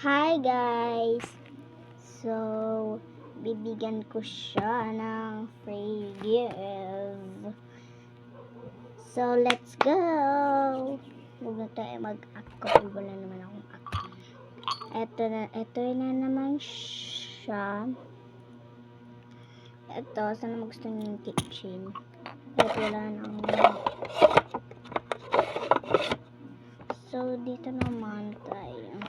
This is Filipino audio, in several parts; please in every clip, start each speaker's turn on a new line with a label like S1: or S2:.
S1: Hi guys! So, bibigyan ko siya ng free gift. So, let's go! Huwag na tayo mag-ako. Wala naman akong ako. Ito na naman siya. Ito, sana gusto niyo yung kitchen. Ito wala nang. So, dito naman tayo.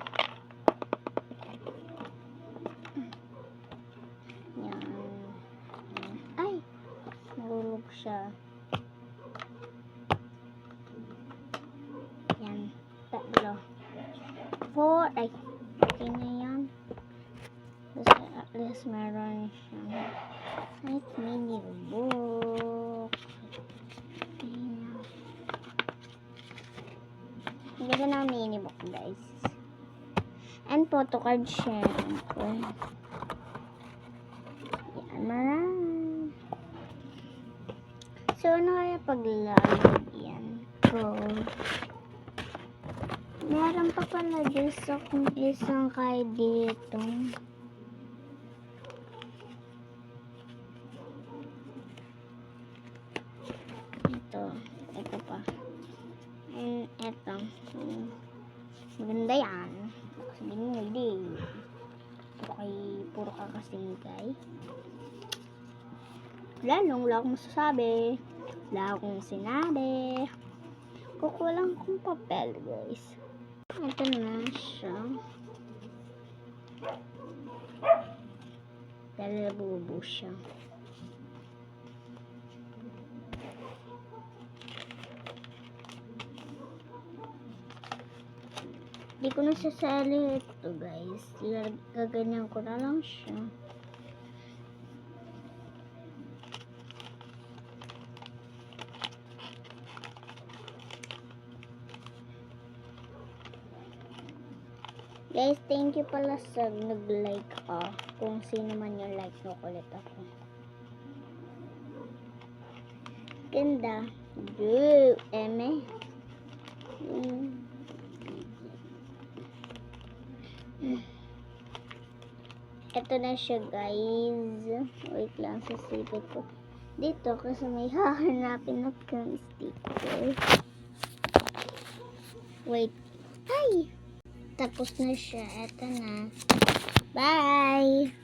S1: Yan. Ay! Nahulog siya. Yan. Tatlo. 4. Ay! Okay na yan. Basta at least meron siya. Nice mini book. Ang ganda na mini book, guys. And photo card, syempre. Yan, marami. So, ano kaya paglalagyan ko? Meron pa pala isang kay dito. Ito pa. And ito. Maganda yan. Sabihin mo, hindi. Puro ka kasing guy. Wala akong masasabi. Wala akong sinabi. Kukulang kong papel, guys. Ito na siya. Dahil nabubo siya. Hindi ko na sasali ito, guys. Gaganyan ko na lang siya. Guys, thank you pala sa nag-like kung sino man yung like no ulit ako. Ganda. Eme. Ito na siya, guys. Wait lang, sasipit ko dito kasi may hahanapin akong sticker. Wait. Ay! Tapos na siya. Ito na. Bye!